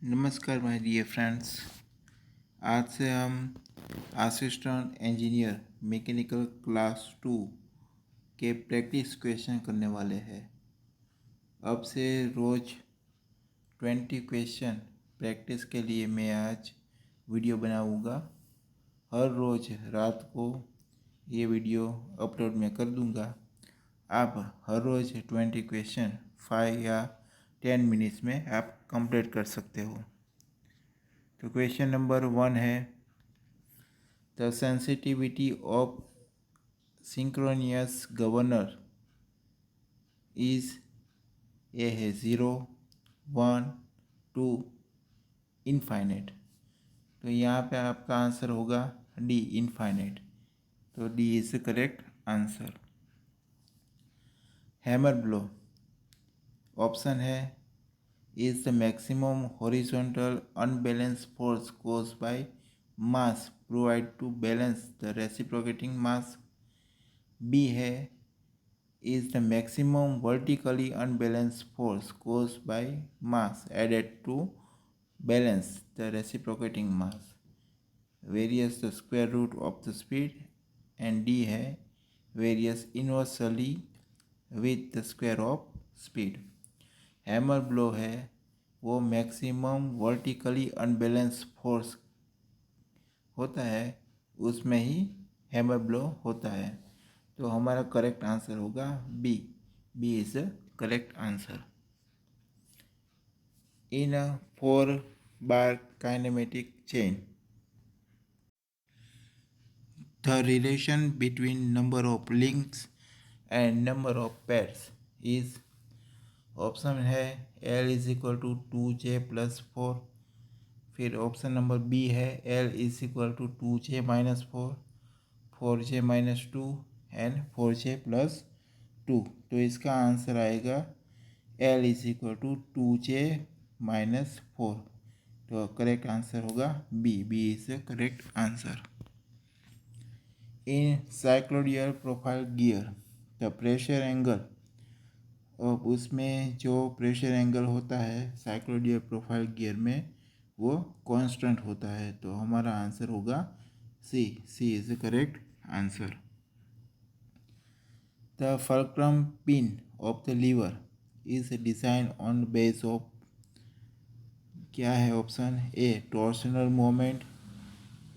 नमस्कार my dear friends. आज से हम असिस्टेंट इंजीनियर मैकेनिकल क्लास 2 के प्रैक्टिस क्वेश्चन करने वाले हैं। अब से रोज़ 20 क्वेश्चन प्रैक्टिस के लिए मैं आज वीडियो बनाऊंगा। हर रोज़ रात को ये वीडियो अपलोड मैं कर दूंगा। आप हर रोज़ 20 क्वेश्चन 5 या 10 मिनट्स में आप कंप्लीट कर सकते हो। तो क्वेश्चन नंबर 1 है the sensitivity of synchronous governor is a है 0, 1, 2 इनफाइनाइट। तो यहाँ पे आपका आंसर होगा डी इनफाइनाइट। तो D is the correct answer. Hammer blow option है is the maximum horizontal unbalanced force caused by mass provide to balance the reciprocating mass। B है is the maximum vertically unbalanced force caused by mass added to balance the reciprocating mass varies the square root of the speed। and D है varies inversely with the square of speed। Hammer blow है वो maximum vertically unbalance force होता है, उसमें ही hammer blow होता है। तो हमारा करेक्ट आंसर होगा B. B is the correct answer. In a 4 bar kinematic chain the relation between number of links and number of pairs is. Option है L is equal to 2J+4। फिर option number B है L is equal to 2J-4, 4J-2 and 4J+2। तो इसका answer आएगा L is equal to 2J-4। तो correct answer होगा B. B is the correct answer. In cycloidal profile gear the pressure angle, और उसमें जो pressure angle होता है साइक्लोडियल प्रोफाइल गियर में वो कांस्टेंट होता है। तो हमारा आंसर होगा C. C is the correct answer. The fulcrum pin of the lever is design on base of. क्या है option A torsional moment,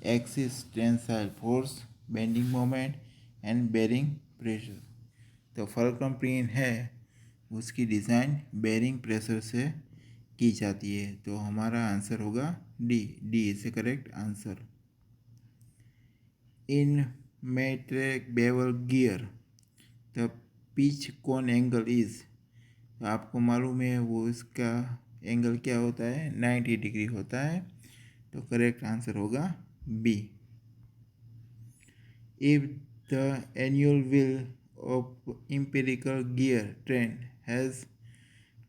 axis tensile force, bending moment and bearing pressure. तो fulcrum pin है उसकी design bearing pressure से की जाती है। तो हमारा आंसर होगा D. D is the correct answer. In metric bevel gear the pitch cone angle is. आपको मालूम है वो इसका एंगल क्या होता है, 90 डिग्री होता है। तो करेक्ट आंसर होगा B. If the annular wheel of empirical gear train has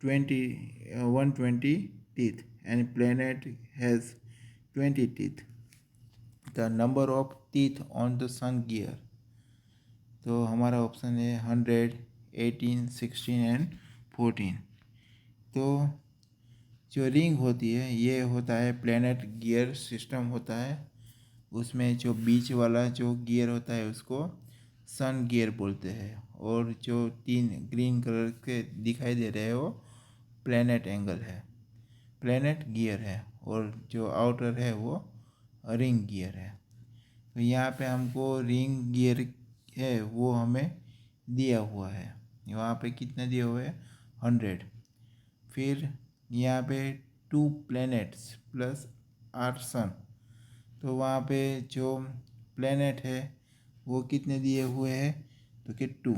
120 teeth and planet has 20 teeth, the number of teeth on the sun gear। तो हमारा ऑप्शन है 100, 18, 16 एंड 14। तो जो रिंग होती है ये होता है प्लैनेट गियर सिस्टम होता है। उसमें जो बीच वाला जो गियर होता है उसको सन गियर बोलते हैं, और जो 3 ग्रीन कलर के दिखाई दे रहे हैं वो प्लैनेट एंगल है, प्लैनेट गियर है, और जो आउटर है वो रिंग गियर है। तो यहाँ पे हमको रिंग गियर है वो हमें दिया हुआ है। वहाँ पे कितना दिया हुआ है 100। फिर यहाँ पे 2 प्लैनेट्स प्लस 8 सन। तो वहाँ पे जो प्लैनेट है वो कितने दिए हुए हैं, तो कि 2।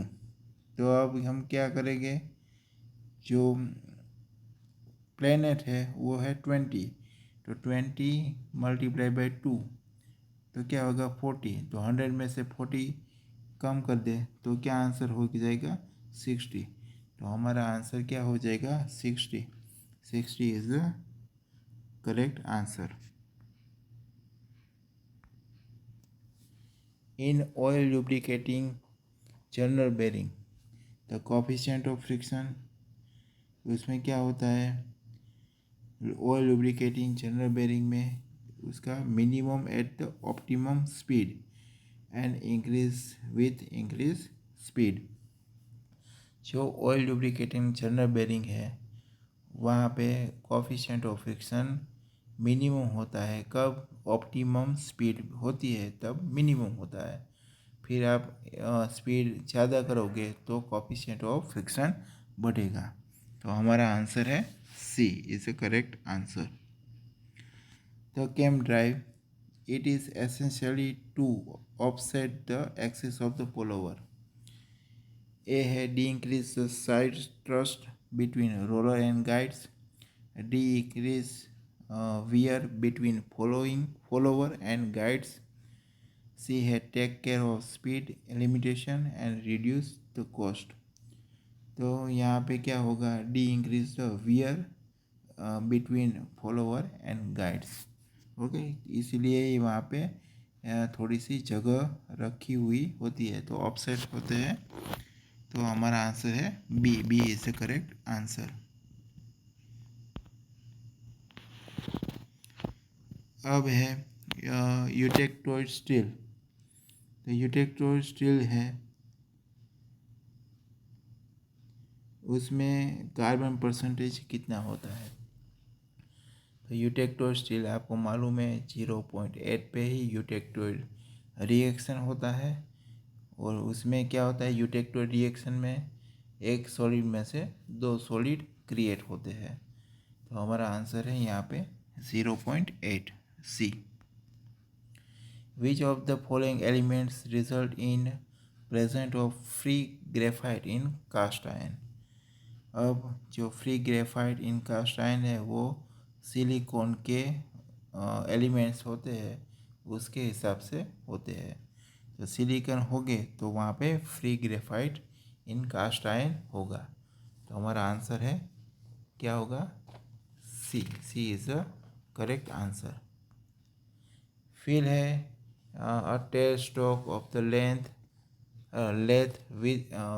तो अब हम क्या करेंगे, जो प्लैनेट है वो है 20। तो 20 मल्टीप्लाई बाई 2 तो क्या होगा 40। तो 100 में से 40 कम कर दे तो क्या आंसर हो जाएगा 60। तो हमारा आंसर क्या हो जाएगा 60। 60 is the correct answer. In oil lubricating journal bearing the coefficient of friction, उसमें क्या होता है ऑयल लुब्रिकेटिंग जनरल बेरिंग में उसका minimum at the optimum speed and increase with increase speed. जो ऑयल लुब्रिकेटिंग जनरल बेरिंग है वहाँ पे कोफिशिएंट ऑफ फ्रिक्शन मिनिमम होता है। कब? ऑप्टिमम स्पीड होती है तब मिनिमम होता है। फिर आप स्पीड ज़्यादा करोगे तो कोफिशिएंट ऑफ फ्रिक्शन बढ़ेगा। तो हमारा आंसर है C is the correct answer. The cam drive it is essentially to offset the axis of the follower. A है D increase the side thrust between roller and guides. D increase wear between following follower and guides. C है take care of speed limitation and reduce the cost. तो यहाँ पे क्या होगा? D increase the weird between follower and guides. Okay, इसलिए वहाँ पे थोड़ी सी जगह रखी हुई होती है तो ऑफसेट होते हैं। तो हमारा आंसर है B. B is the correct answer. अब है यूटेक्टोइड स्टील। तो यूटेक्टोइड स्टील है उसमें कार्बन परसेंटेज कितना होता है? तो यूटेक्टोइड स्टील आपको मालूम है 0.8 पे ही यूटेक्टोइड रिएक्शन होता है। और उसमें क्या होता है? यूटेक्टोइड रिएक्शन में एक सॉलिड में से दो सॉलिड क्रिएट होते हैं। तो हमारा आंसर है यहाँ पे 0.8 सी। Which of the following elements result in presence of free graphite in cast iron? अब जो free graphite in cast iron है वो सिलिकॉन के एलिमेंट्स होते हैं उसके हिसाब से होते हैं। तो सिलिकॉन होगे तो वहाँ पे free graphite in cast iron होगा। तो हमारा आंसर है क्या होगा? C. C is the correct answer. फिर है a tail stock of the length with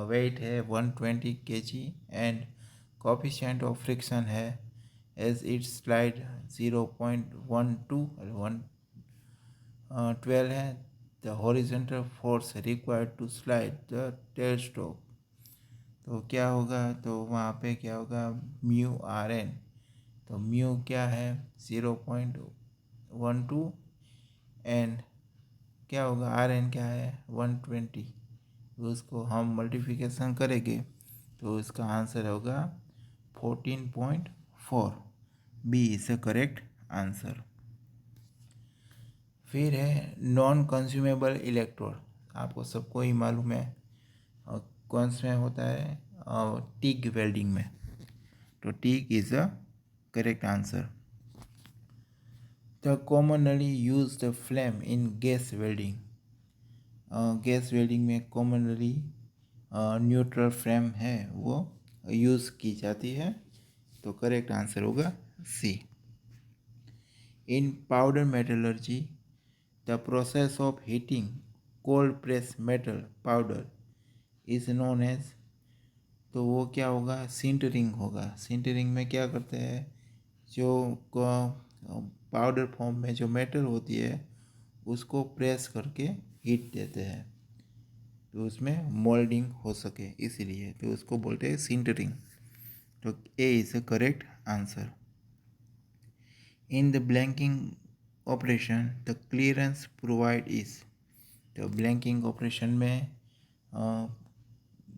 weight है 120 kg and coefficient of friction है एज इट स्लाइड 0.12 12 है। The horizontal force required to slide the tail stock. तो क्या होगा? तो वहाँ पे क्या होगा? Mu R N. तो म्यू क्या है? 0.12 एंड क्या होगा? आर एन क्या है? 120। उसको हम मल्टीप्लिकेशन करेंगे तो इसका आंसर होगा 14.4। B is the correct answer. फिर है नॉन कंज्यूमेबल इलेक्ट्रोड। आपको सबको ही मालूम है कौन से होता है? टिग वेल्डिंग में। तो TIG is the correct answer. The commonly used flame in gas welding. Gas welding में कॉमनली न्यूट्रल फ्लेम है वो यूज़ की जाती है। तो करेक्ट आंसर होगा C. In powder metallurgy the process of heating cold press metal powder is known as. तो वो क्या होगा? सिंटरिंग होगा। सिंटरिंग में क्या करते हैं? जो पाउडर फॉर्म में जो मेटल होती है उसको प्रेस करके हीट देते हैं तो उसमें मोल्डिंग हो सके, इसीलिए तो उसको बोलते हैं सिंटरिंग। तो ए is the correct answer. In the blanking operation the clearance provide is. तो ब्लैंकिंग ऑपरेशन में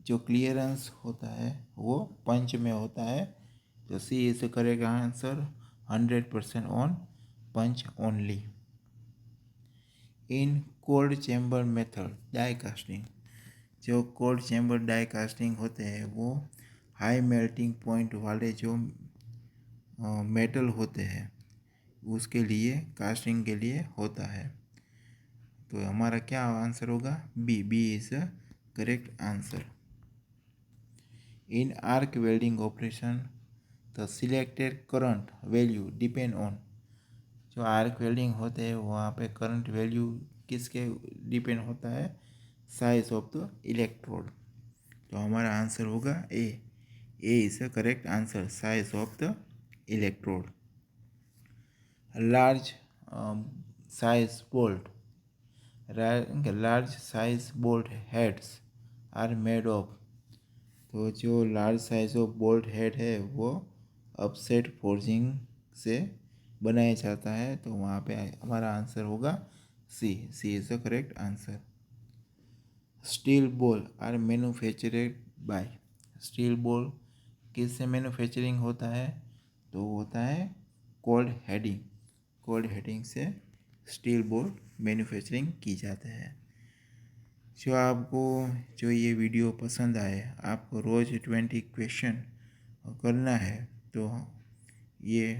जो क्लियरेंस होता है वो पंच में होता है। तो C is the correct answer. 100% on punch only. In cold chamber method die casting. जो कोल्ड चैम्बर डाई कास्टिंग होते हैं वो हाई मेल्टिंग पॉइंट वाले जो मेटल होते हैं उसके लिए कास्टिंग के लिए होता है। तो हमारा क्या आंसर होगा? B. B is the correct answer. In arc welding operation the selected current value depend on. जो आर्क वेल्डिंग होते हैं वहाँ पे करंट वैल्यू किसके डिपेंड होता है? Size of the electrode. तो हमारा आंसर होगा A. A is the correct answer, size of the electrode. Large size bolt, large size bolt heads are made of. तो जो large size of bolt head है वो upset forging से बनाया जाता है। तो वहाँ पे हमारा आंसर होगा C. C is the correct answer. Steel ball are manufactured by. Steel ball किससे मैन्युफैक्चरिंग होता है? तो होता है कोल्ड हेडिंग। कोल्ड हेडिंग से स्टील बॉल मैन्युफैक्चरिंग की जाता है। जो ये वीडियो पसंद आए, आपको रोज़ 20 क्वेश्चन करना है, तो ये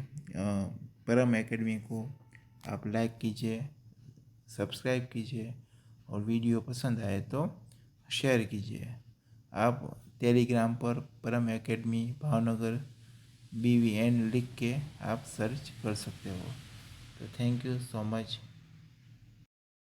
परम एकेडमी को आप लाइक कीजिए, सब्सक्राइब कीजिए और वीडियो पसंद आए तो शेयर कीजिए। आप टेलीग्राम पर परम एकेडमी भावनगर BVN लिख के आप सर्च कर सकते हो। तो थैंक यू सो मच।